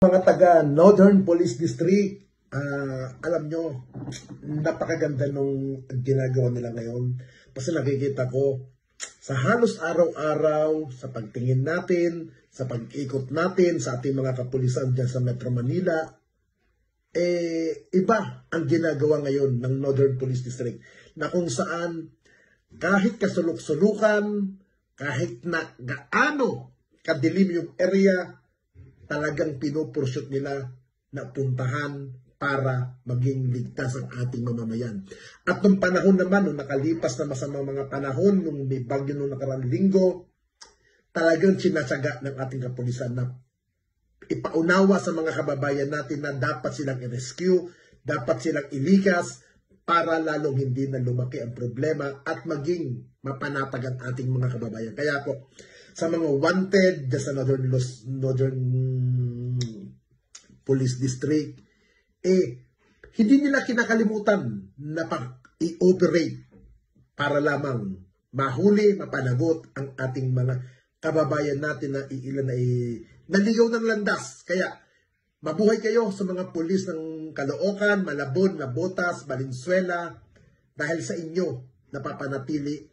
Mga taga Northern Police District, alam nyo, napakaganda nung ginagawa nila ngayon. Kasi nakikita ko, sa halos araw-araw, sa pagtingin natin, sa pag-ikot natin, sa ating mga kapulisan dyan sa Metro Manila, iba ang ginagawa ngayon ng Northern Police District, na kung saan kahit kasulok-sulukan, kahit na gaano kadilim yung area, talagang pinupursyot nila na puntahan para maging ligtas ang ating mamamayan. At nung panahon naman, nung nakalipas na masamang mga panahon, nung may bagyo nung nakaraang linggo, talagang sinasyaga ng ating kapulisan na ipaunawa sa mga kababayan natin na dapat silang i-rescue, dapat silang ilikas, para lalong hindi na lumaki ang problema at maging mapanatag ang ating mga kababayan. Kaya po, sa mga wanted sa Northern Police District, hindi nila kinakalimutan na pag-i-operate para lamang mahuli, mapanagot ang ating mga kababayan natin na iilan ay naligaw ng landas. Kaya, mabuhay kayo sa mga pulis ng Caloocan, Malabon, Nabotas, Valenzuela, dahil sa inyo napapanatili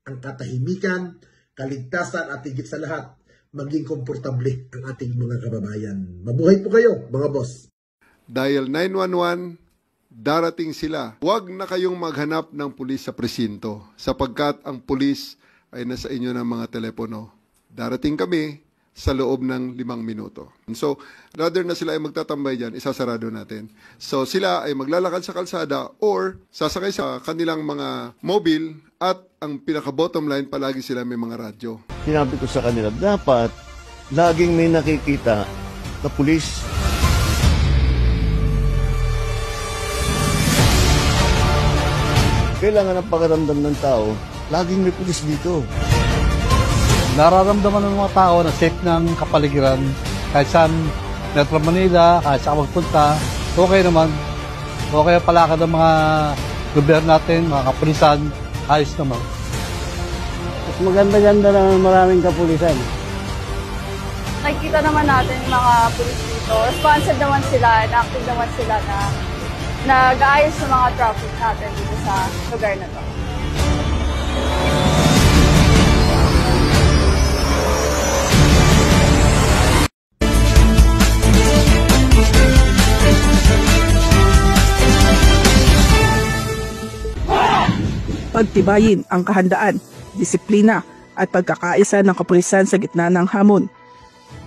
ang katahimikan, kaligtasan at higit sa lahat, maging komportable ang ating mga kababayan. Mabuhay po kayo, mga boss. Dial 911, darating sila. Huwag na kayong maghanap ng pulis sa presinto sapagkat ang pulis ay nasa inyo ng mga telepono. Darating kami sa loob ng 5 minuto. So, rather na sila ay magtatambay dyan, isasarado natin. So, sila ay maglalakad sa kalsada or sasakay sa kanilang mga mobile at ang pinaka-bottom line, palagi sila may mga radyo. Sinabi ko sa kanila, dapat laging may nakikita na pulis. Kailangan ang pakaramdam ng tao, laging may pulis dito. Nararamdaman ng mga tao na safe ng kapaligiran kahit saan Metro Manila, kahit saan magpunta, okay naman. Okay ang palakad ng mga gobyerno natin, mga kapulisan, ayos naman. At maganda-ganda naman maraming kapulisan. Nakikita naman natin yung mga pulis dito. Responsive naman sila, active naman sila na nag-aayos ng mga traffic natin dito sa lugar na to. Pagtibayin ang kahandaan, disiplina at pagkakaisa ng kapulisan sa gitna ng hamon.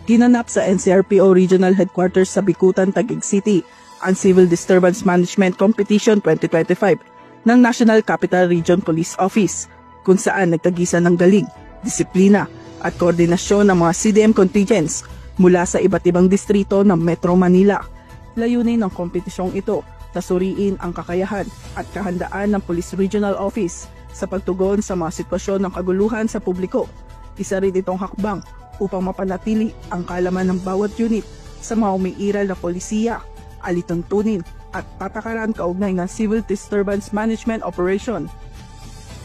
Ginanap sa NCRPO Regional Headquarters sa Bicutan, Taguig City ang Civil Disturbance Management Competition 2025 ng National Capital Region Police Office, kung saan nagtagisan ng galing, disiplina at koordinasyon ng mga CDM contingents mula sa iba't ibang distrito ng Metro Manila. Layunin ng kompetisyong ito na suriin ang kakayahan at kahandaan ng Police Regional Office sa pagtugon sa mga sitwasyon ng kaguluhan sa publiko. Isa rin itong hakbang upang mapanatili ang kaalaman ng bawat unit sa mga umiiral na polisiya, alituntunin at patakaran kaugnay ng Civil Disturbance Management Operation.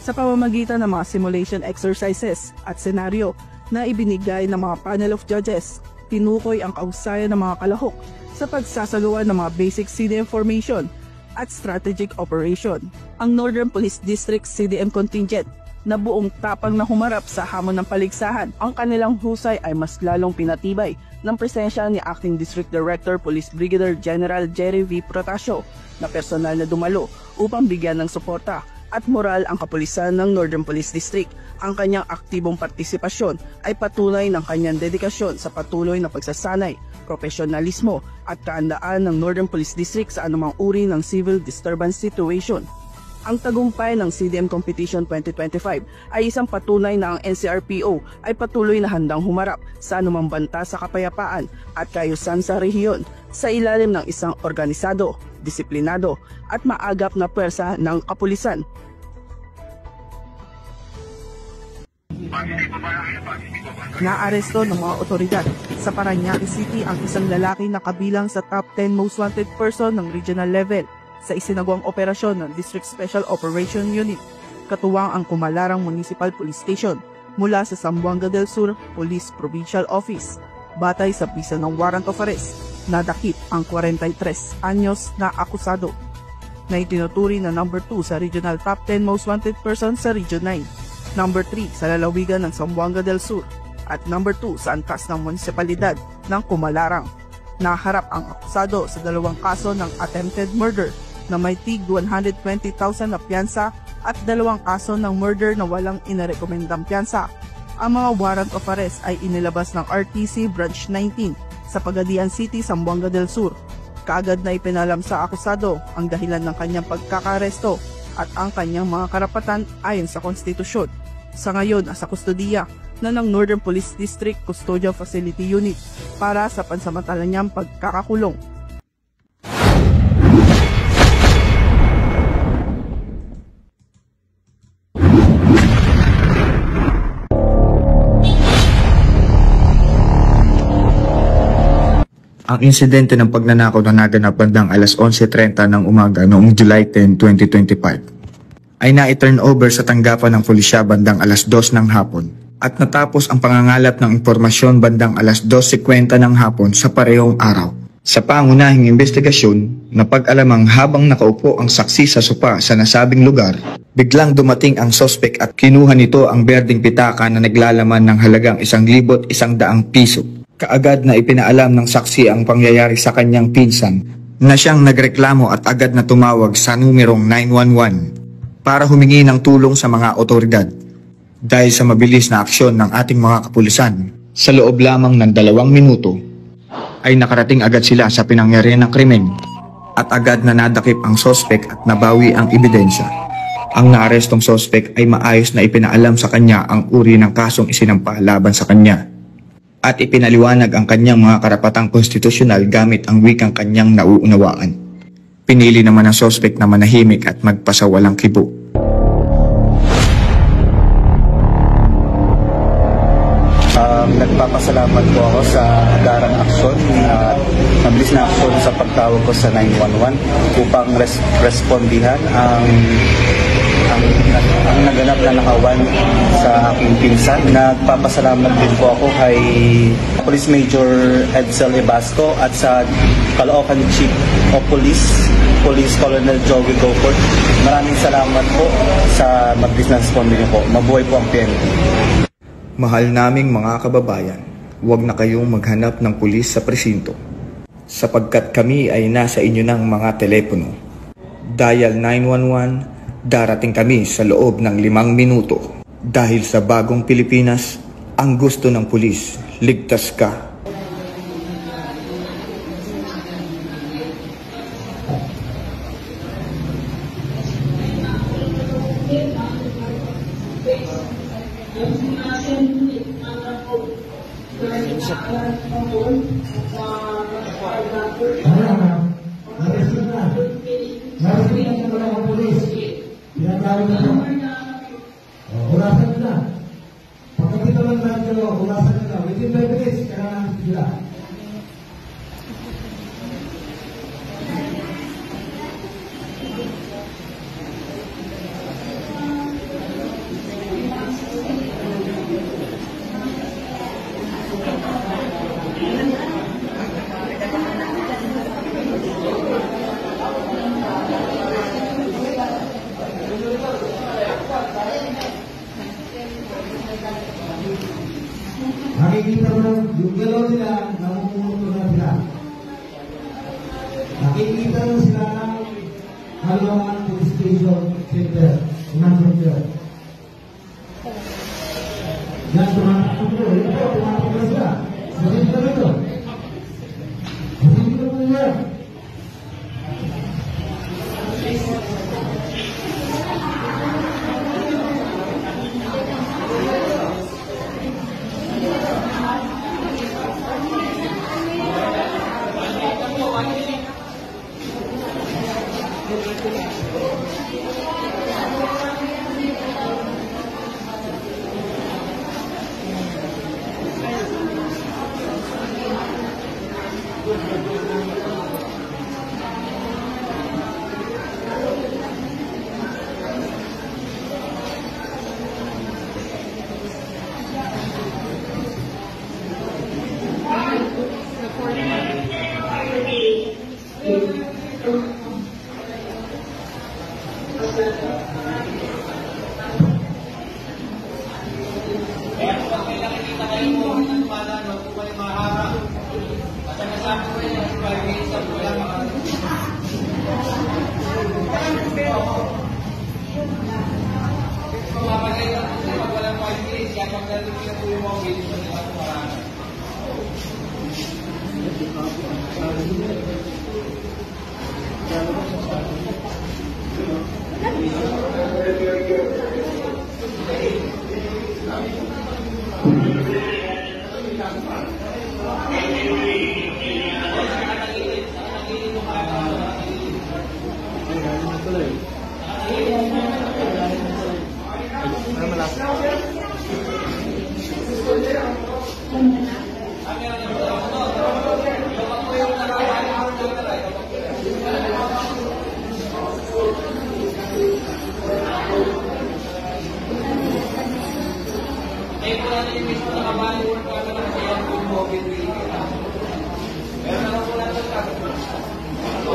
Sa pamamagitan ng mga simulation exercises at senaryo na ibinigay ng mga panel of judges, tinukoy ang kahusayan ng mga kalahok sa pagsasaluan ng mga basic CDM formation at strategic operation. Ang Northern Police District CDM contingent na buong tapang na humarap sa hamon ng paligsahan, ang kanilang husay ay mas lalong pinatibay ng presensya ni Acting District Director Police Brigadier General Jerry V. Protasio na personal na dumalo upang bigyan ng suporta at moral ang kapulisan ng Northern Police District. Ang kanyang aktibong partisipasyon ay patunay ng kanyang dedikasyon sa patuloy na pagsasanay, profesionalismo at kaandaan ng Northern Police District sa anumang uri ng civil disturbance situation. Ang tagumpay ng CDM Competition 2025 ay isang patunay na ang NCRPO ay patuloy na handang humarap sa anumang banta sa kapayapaan at kaayusan sa rehiyon sa ilalim ng isang organisado, disiplinado at maagap na puwersa ng kapulisan. Naaresto ng mga otoridad sa Parañaque City ang isang lalaki na kabilang sa top 10 most wanted person ng regional level sa isinagawang operasyon ng District Special Operation Unit, katuwang ang Kumalarang Municipal Police Station mula sa Zamboanga del Sur Police Provincial Office. Batay sa bisa ng warrant of arrest, nadakip ang 43 anyos na akusado na itinuturi na number 2 sa Regional Top 10 Most Wanted Person sa Region 9, number 3 sa lalawigan ng Zamboanga del Sur, at number 2 sa angkas ng munisipalidad ng Kumalarang. Naharap ang akusado sa 2 kaso ng attempted murder na may tig 120,000 na piyansa at 2 kaso ng murder na walang inarekomendang piyansa. Ang mga warrant of arrest ay inilabas ng RTC Branch 19 sa Pagadian City, Zamboanga del Sur. Kaagad na ipinalam sa akusado ang dahilan ng kanyang pagkakaresto at ang kanyang mga karapatan ayon sa konstitusyon. Sa ngayon, nasa kustodiya na ng Northern Police District Custodial Facility Unit para sa pansamantalang niyang pagkakakulong. Ang insidente ng pagnanakaw na naganap bandang alas 11:30 ng umaga noong July 10, 2025 ay na-turn over sa tanggapan ng pulisya bandang alas 2 ng hapon at natapos ang pangangalap ng impormasyon bandang alas 2:50 ng hapon sa parehong araw. Sa pangunahing investigasyon, napag-alamang habang nakaupo ang saksi sa sopa sa nasabing lugar, biglang dumating ang sospek at kinuha nito ang berdeng pitaka na naglalaman ng halagang 1,100 piso. Kaagad na ipinaalam ng saksi ang pangyayari sa kanyang pinsan na siyang nagreklamo at agad na tumawag sa numerong 911 para humingi ng tulong sa mga otoridad. Dahil sa mabilis na aksyon ng ating mga kapulisan, sa loob lamang ng 2 minuto ay nakarating agad sila sa pinangyarihan ng krimen at agad na nadakip ang sospek at nabawi ang ebidensya. Ang naarestong sospek ay maayos na ipinaalam sa kanya ang uri ng kasong isinampa laban sa kanya at ipinaliwanag ang kanyang mga karapatang konstitusyonal gamit ang wikang kanyang nauunawaan. Pinili naman ang sospek na manahimik at magpasawalang kibo. Nagpapasalamat po ako sa agarang aksyon at mabilis na aksyon sa pagtawag ko sa 911 upang respondihan ang naganap na nakawan sa aking pinsan. Nagpapasalamat din po ako kay Police Major Edsel Ebasco at sa Caloocan Chief of Police Colonel Joey Goford. Maraming salamat po sa mabilis na responding niyo po. Mabuhay po ang PNP. Mahal naming mga kababayan, huwag na kayong maghanap ng pulis sa presinto sapagkat kami ay nasa inyo ng mga telepono. Dial 911, darating kami sa loob ng 5 minuto. Dahil sa bagong Pilipinas, ang gusto ng pulis, ligtas ka. Ulasan nyo na. Pagkakita lang natin nyo, ulasan nyo na. Within 5 minutes, kailangan natin sila. Nakikita mo yung galaw nila, namumuno na sila. Nakikita mo sila ng Caloocan Police Station Center, Center. Yan, tumatakbo ko. Ito, tumatakbo sila. Sabihin ka rito. Sabihin ka rito yan.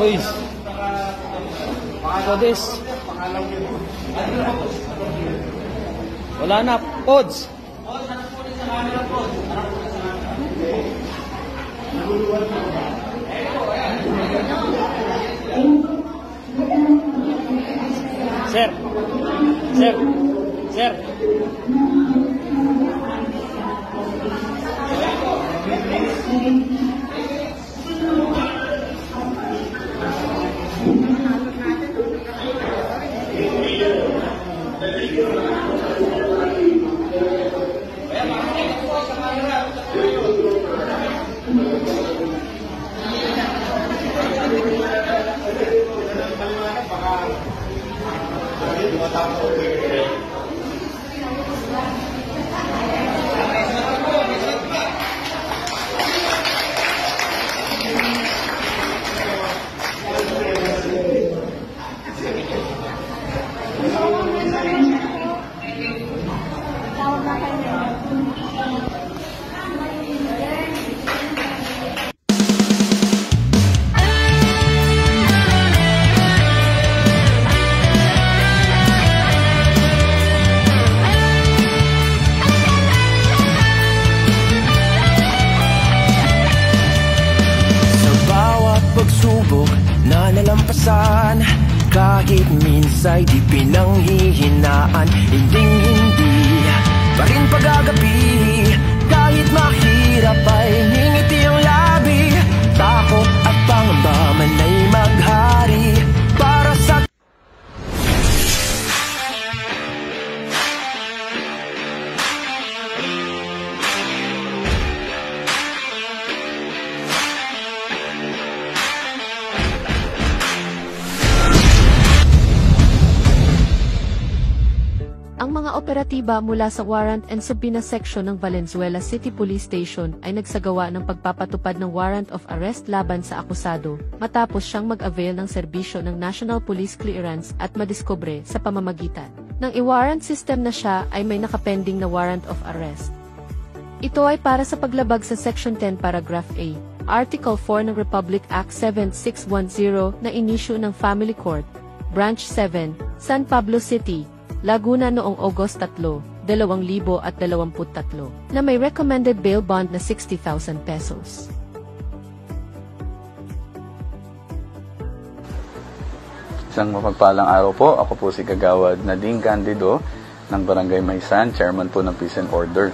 Uy, Pods. Wala na, Pods. Sir. Sir. Sir. Nalampasan kahit minsay di pinanghihinaan, hindi pa rin pag-agapi. Kahit mahirap ay ngingiti ang labi, takot at pangamba man ay maghari para sa Ang mga operatiba mula sa Warrant and Subpoena Section ng Valenzuela City Police Station ay nagsagawa ng pagpapatupad ng warrant of arrest laban sa akusado, matapos siyang mag-avail ng serbisyo ng National Police Clearance at madiskubre sa pamamagitan ng i-warrant system na siya ay may nakapending na warrant of arrest. Ito ay para sa paglabag sa Section 10 Paragraph A, Article 4 ng Republic Act 7610 na inisyu ng Family Court, Branch 7, San Pablo City, Laguna noong August 3, 2023 na may recommended bail bond na 60,000 pesos. Isang mapagpalang araw po. Ako po si Kagawad Nadine Candido ng Barangay Maysan, Chairman po ng Peace and Order.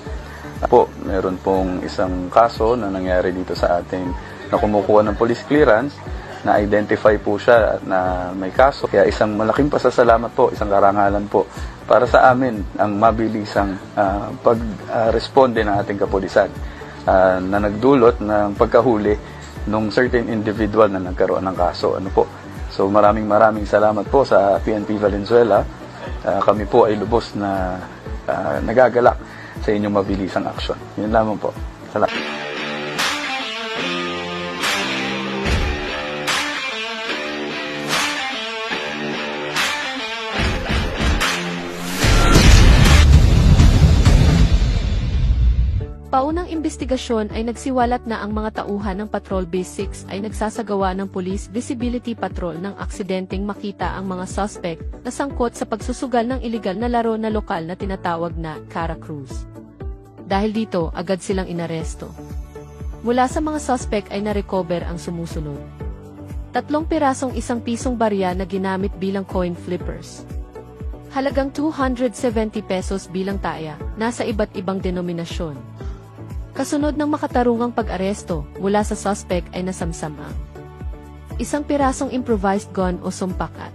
Po, meron pong isang kaso na nangyari dito sa atin na kumukuha ng police clearance, na-identify po siya at na may kaso. Kaya isang malaking pasasalamat po, isang karangalan po para sa amin ang mabilisang pag-responde ng ating kapulisan na nagdulot ng pagkahuli ng certain individual na nagkaroon ng kaso. Ano po? So maraming salamat po sa PNP Valenzuela. Kami po ay lubos na nagagalak sa inyong mabilisang aksyon. Yun lamang po. Salamat. Paunang investigasyon ay nagsiwalat na ang mga tauhan ng Patrol Base 6 ay nagsasagawa ng Police Visibility Patrol ng aksidenteng makita ang mga suspect na sangkot sa pagsusugal ng iligal na laro na lokal na tinatawag na Cara Cruz. Dahil dito, agad silang inaresto. Mula sa mga suspect ay na-recover ang sumusunod. 3 pirasong 1 pisong barya na ginamit bilang coin flippers. Halagang 270 pesos bilang taya, nasa iba't ibang denominasyon. Kasunod ng makatarungang pag-aresto mula sa suspect ay nasamsam ang 1 pirasong improvised gun o sumpak at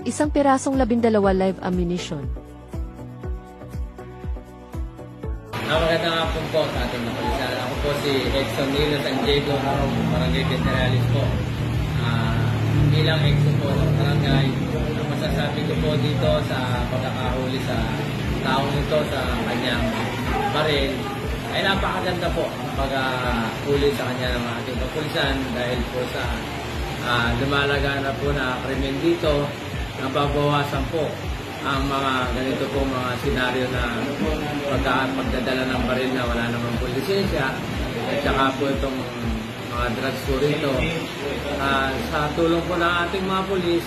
1 pirasong 12 live ammunition. Magandang hapon po sa ating kapulisan. Ako po si Exxon Nilo San Diego, Barangay Veneralis po. Bilang Exxon po ng barangay, ang masasabi ko po dito sa pagkakahuli sa taong ito sa kanyang baril ay napakaganda po ang paghuli sa kanya ng ating kapulisan dahil po sa lumalaga na po na krimen dito, nababawasan po ang mga ganito po mga senaryo na pagdadala ng baril na wala namang po lisensya at saka po itong mga drugs po rito. Sa tulong po ng ating mga pulis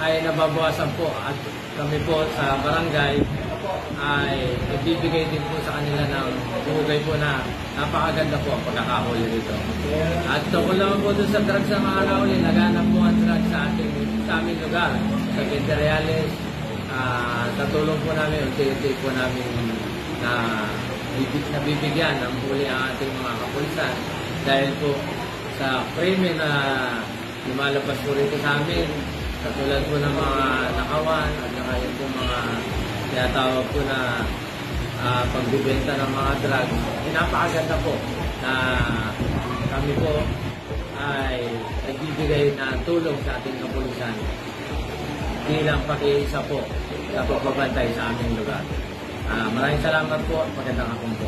ay nababawasan po at kami po sa barangay ay ibibigay din po sa kanila ng bugay po na napakaganda po ang pagkakahuli rito. At tungkol naman po doon sa drugs na mga nahuli, naghanap po ang drugs sa aming lugar, sa Veneralis. Sa tulong po namin, unti-unti po namin na bibigyan ng huli ang ating mga kapulisan dahil po sa krimen na lumalabas po rito sa amin, katulad po ng mga nakawan at saka yung po mga tinatawag po na pagbibenta ng mga drugs, napakaganda po na kami po ay nagbibigay na tulong sa ating kapulisan bilang pakiisa po sa pagbabantay sa aming lugar. Maraming salamat po at magandang hapon po.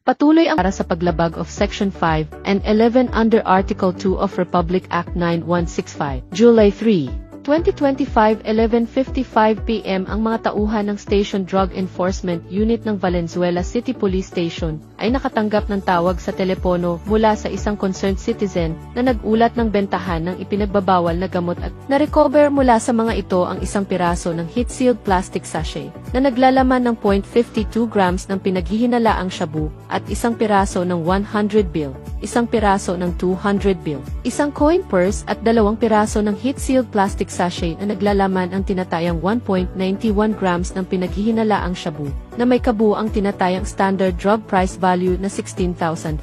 Patuloy ang para sa paglabag of Section 5 and 11 under Article 2 of Republic Act 9165, July 3, 2025, 11:55 p.m. ang mga tauhan ng Station Drug Enforcement Unit ng Valenzuela City Police Station ay nakatanggap ng tawag sa telepono mula sa isang concerned citizen na nag-ulat ng bentahan ng ipinagbabawal na gamot at na-recover mula sa mga ito ang 1 piraso ng heat-sealed plastic sachet na naglalaman ng 0.52 grams ng pinaghihinalaang shabu at 1 piraso ng 100 bill, 1 piraso ng 200 bill, 1 coin purse at 2 piraso ng heat-sealed plastic sachet na naglalaman ang tinatayang 1.91 grams ng pinaghihinalaang shabu na may kabuang tinatayang standard drug price value na 16,524.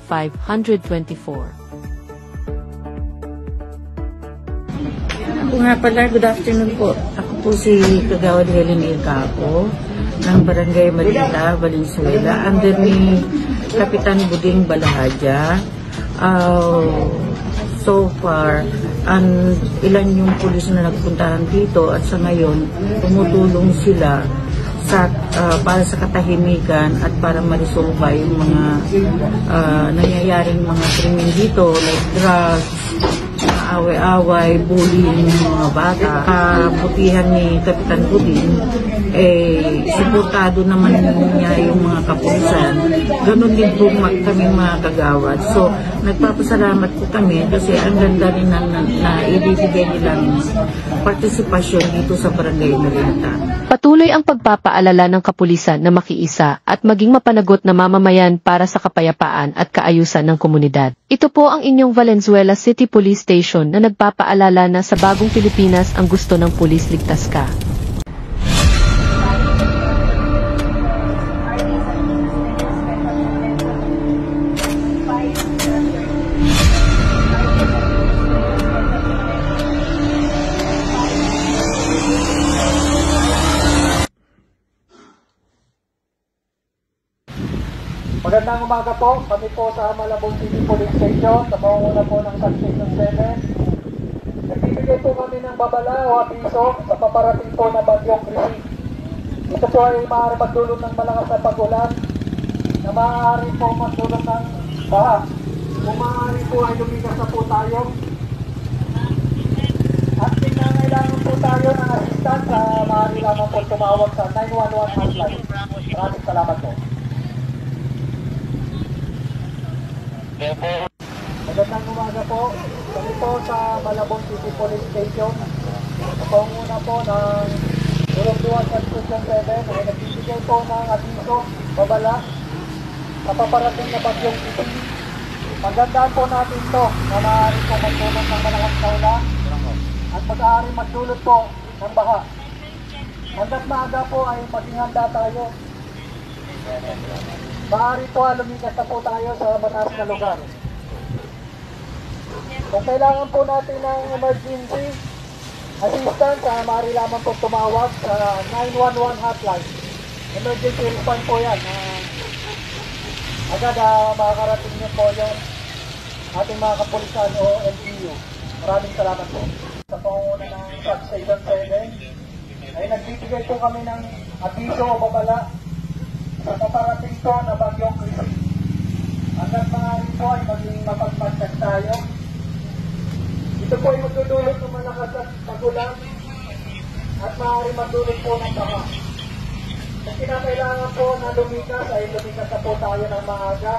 Ako nga pala, good afternoon po. Ako po si Kagawad Helen Ilcapo ng Barangay Marita, Valenzuela, under ni Kapitan Buding Balahadja. So far, ilan yung pulis na nagpuntahan dito at sa ngayon, tumutulong sila para sa katahimikan at para ma-resolve yung mga nangyayaring mga krimen dito like drugs, away-away, bullying ng mga bata. Kabutihan ni Kapitan Buding, suportado naman niya yung mga kapulisan. Ganon din po kami mga kagawad. So, nagpapasalamat po kami kasi ang ganda rin na ibibigay nilang partisipasyon dito sa Barangay Marita. Patuloy ang pagpapaalala ng kapulisan na makiisa at maging mapanagot na mamamayan para sa kapayapaan at kaayusan ng komunidad. Ito po ang inyong Valenzuela City Police Station na nagpapaalala na sa bagong Pilipinas ang gusto ng pulis ligtas ka. Magandang umaga po. Kami po sa Malabon City Police Station, sa pangunguna po ng Substation 7. Nagbibigay po kami ng babala o abiso sa paparating po na bagyong Krisi. Ito po ay maaari magdulot ng malakas na pag-ulan na maaari po magdulot ng baha. Kung maaari po ay lumigas na po tayo. At kailangan po tayo ng assistance, maaari lamang po tumawag sa 911 hotline. Maraming salamat po. Magandang umaga po. Kami po sa Malabon City Police Station. Panguna po ng Durog-Duan Substation 7 ay nagbibigay po ng abiso, babala sa paparating na bagyong Krisi. Pagandaan po natin ito na maaari po magdulot ng malakas na ulan at mag-aari magdulot po ng baha. Hanggat maaga po ay maging handa tayo. Maaari po lumikas na po tayo sa mataas na lugar. Kung kailangan po natin ng emergency assistance, maaari lamang po tumawag sa 911 hotline. Emergency response po yan. Agad makakarating niyo po yung ating mga kapulisan o LGU. Maraming salamat po. Sa pangunguna ng Substation 7 ay nagbibigay po kami ng abiso o babala sa paparating po na bagyong Chrissy. Hanggat maaari po ay maging mapagpagkat tayo. Ito po ay magdudulot ng malakas at pagulan at maaari magdulot po ng baha. Kung kinakailangan po na lumikas ay lumikas na po tayo ng maaga.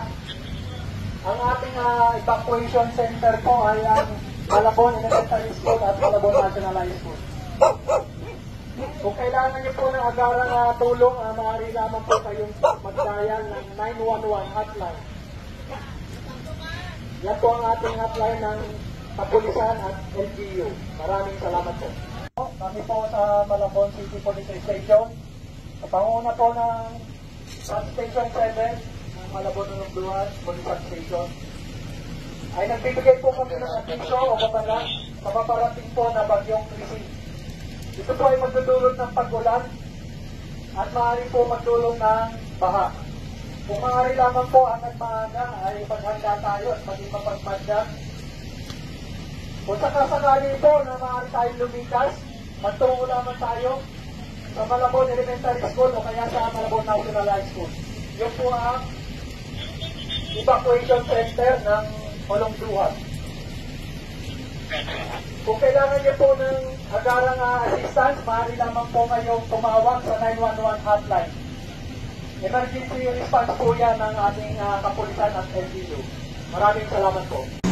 Ang ating evacuation center po ay ang Malabon Elementary School at Malabon National High School. Kung kailangan niyo po ng agarang tulong, maaari lamang po kayong mag-dial ng 911 hotline. Yan po ang ating hotline ng kapulisan at LGU. Maraming salamat po. Kami po sa Malabon City Police Station. Sa panguna po ng Substation 7 ng Malabon ng Duhan Police Station ay nagbibigay po kami ng abiso o babala sa paparating po na bagyong Chrissy. Ito po ay magdudulot ng pag-ulan at maaari po magdulong ng baha. Kung maaari lamang po hanggang maaga ay maghanda tayo at maging mapagpagda. Kung sakasakali po na maaari tayong lumikas, magtungo lamang tayo sa Malabon Elementary School o kaya sa Malabon National High School. Yun po ang evacuation center ng Malungduhan. Kung kailangan niyo po ng agarang assistance, maaari lamang po kayong tumawag sa 911 hotline. Emergency response po yan ng ating kapulisan at LGU. Maraming salamat po.